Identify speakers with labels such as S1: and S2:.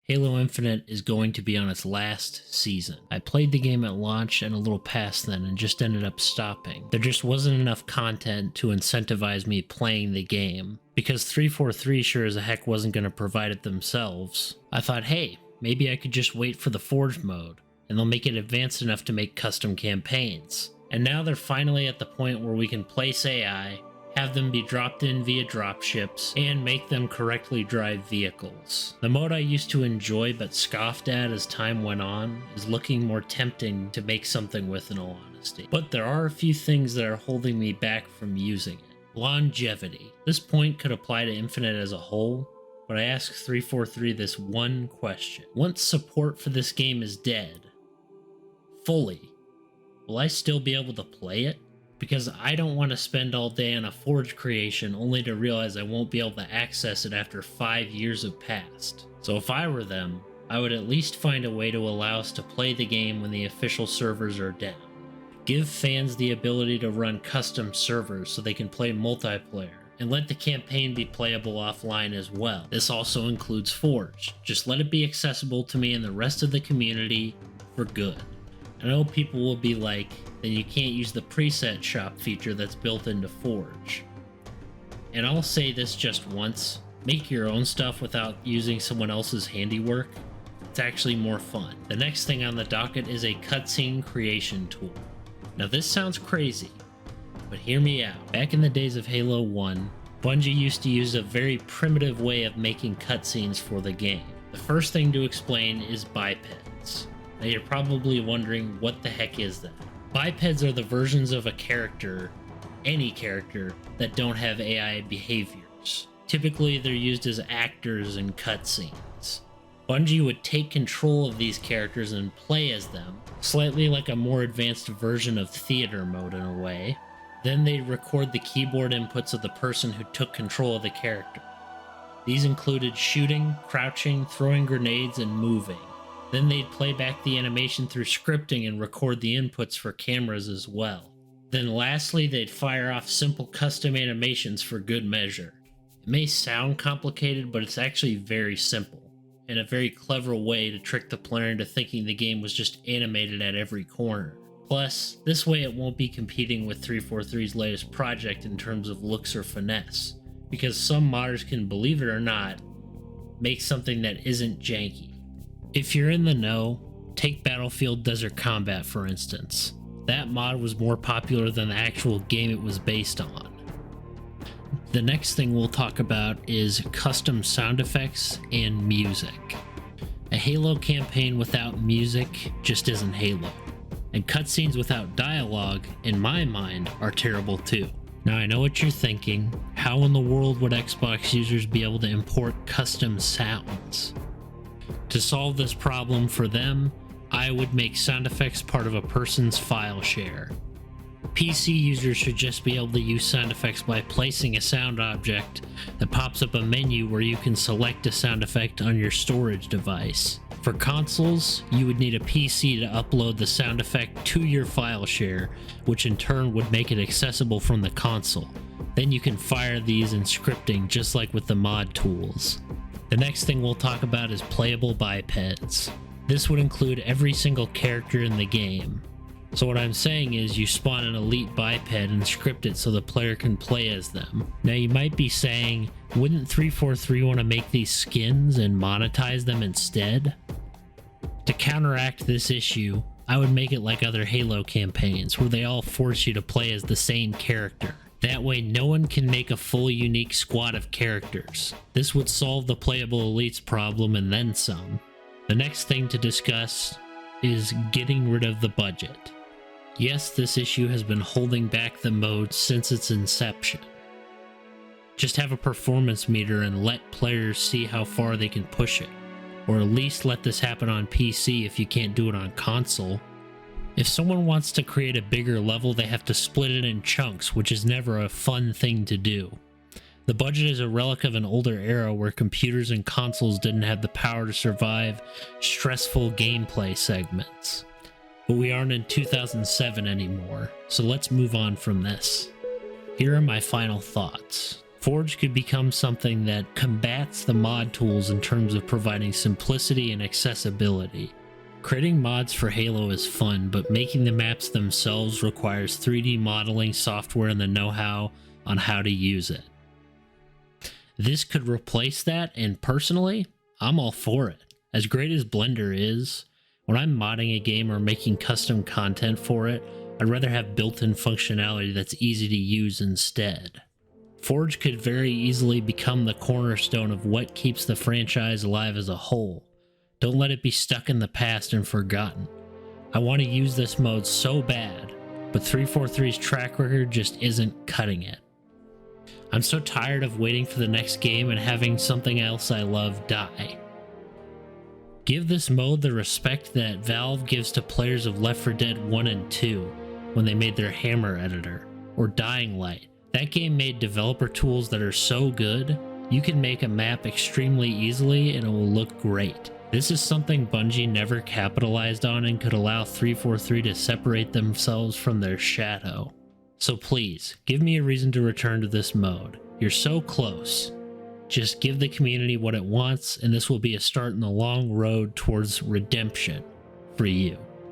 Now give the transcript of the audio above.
S1: Halo Infinite is going to be on its last season. I played the game at launch and a little past then and just ended up stopping. There just wasn't enough content to incentivize me playing the game. Because 343 sure as a heck wasn't going to provide it themselves, I thought, hey, maybe I could just wait for the Forge mode, and they'll make it advanced enough to make custom campaigns. And now they're finally at the point where we can place AI, have them be dropped in via dropships, and make them correctly drive vehicles. The mode I used to enjoy but scoffed at as time went on is looking more tempting to make something with, in all honesty. But there are a few things that are holding me back from using it. Longevity. This point could apply to Infinite as a whole, but I ask 343 this one question. Once support for this game is dead, fully, will I still be able to play it? Because I don't want to spend all day on a Forge creation only to realize I won't be able to access it after 5 years have passed. So if I were them, I would at least find a way to allow us to play the game when the official servers are down. Give fans the ability to run custom servers so they can play multiplayer, and let the campaign be playable offline as well. This also includes Forge. Just let it be accessible to me and the rest of the community for good. I know people will be like, then you can't use the preset shop feature that's built into Forge. And I'll say this just once, make your own stuff without using someone else's handiwork. It's actually more fun. The next thing on the docket is a cutscene creation tool. Now this sounds crazy, but hear me out. Back in the days of Halo 1, Bungie used to use a very primitive way of making cutscenes for the game. The first thing to explain is bipeds. Now you're probably wondering, what the heck is that? Bipeds are the versions of a character, any character, that don't have AI behaviors. Typically they're used as actors in cutscenes. Bungie would take control of these characters and play as them, slightly like a more advanced version of theater mode in a way. Then they'd record the keyboard inputs of the person who took control of the character. These included shooting, crouching, throwing grenades, and moving. Then they'd play back the animation through scripting and record the inputs for cameras as well. Then lastly, they'd fire off simple custom animations for good measure. It may sound complicated, but it's actually very simple, and a very clever way to trick the player into thinking the game was just animated at every corner. Plus, this way it won't be competing with 343's latest project in terms of looks or finesse, because some modders can, believe it or not, make something that isn't janky. If you're in the know, take Battlefield Desert Combat for instance. That mod was more popular than the actual game it was based on. The next thing we'll talk about is custom sound effects and music. A Halo campaign without music just isn't Halo. And cutscenes without dialogue, in my mind, are terrible too. Now I know what you're thinking, how in the world would Xbox users be able to import custom sounds? To solve this problem for them, I would make sound effects part of a person's file share. PC users should just be able to use sound effects by placing a sound object that pops up a menu where you can select a sound effect on your storage device. For consoles, you would need a PC to upload the sound effect to your file share, which in turn would make it accessible from the console. Then you can fire these in scripting just like with the mod tools. The next thing we'll talk about is playable bipeds. This would include every single character in the game. So what I'm saying is you spawn an elite biped and script it so the player can play as them. Now you might be saying, wouldn't 343 want to make these skins and monetize them instead? To counteract this issue, I would make it like other Halo campaigns where they all force you to play as the same character. That way no one can make a full unique squad of characters. This would solve the playable elites problem and then some. The next thing to discuss is getting rid of the budget. Yes, this issue has been holding back the mode since its inception. Just have a performance meter and let players see how far they can push it. Or at least let this happen on PC if you can't do it on console. If someone wants to create a bigger level, they have to split it in chunks, which is never a fun thing to do. The budget is a relic of an older era where computers and consoles didn't have the power to survive stressful gameplay segments. But we aren't in 2007 anymore, so let's move on from this. Here are my final thoughts. Forge could become something that combats the mod tools in terms of providing simplicity and accessibility. Creating mods for Halo is fun, but making the maps themselves requires 3D modeling software and the know-how on how to use it. This could replace that, and personally, I'm all for it. As great as Blender is, when I'm modding a game or making custom content for it, I'd rather have built-in functionality that's easy to use instead. Forge could very easily become the cornerstone of what keeps the franchise alive as a whole. Don't let it be stuck in the past and forgotten. I want to use this mode so bad, but 343's track record just isn't cutting it. I'm so tired of waiting for the next game and having something else I love die. Give this mode the respect that Valve gives to players of Left 4 Dead 1 and 2 when they made their Hammer editor, or Dying Light. That game made developer tools that are so good, you can make a map extremely easily and it will look great. This is something Bungie never capitalized on and could allow 343 to separate themselves from their shadow. So please, give me a reason to return to this mode. You're so close. Just give the community what it wants, and this will be a start in the long road towards redemption for you.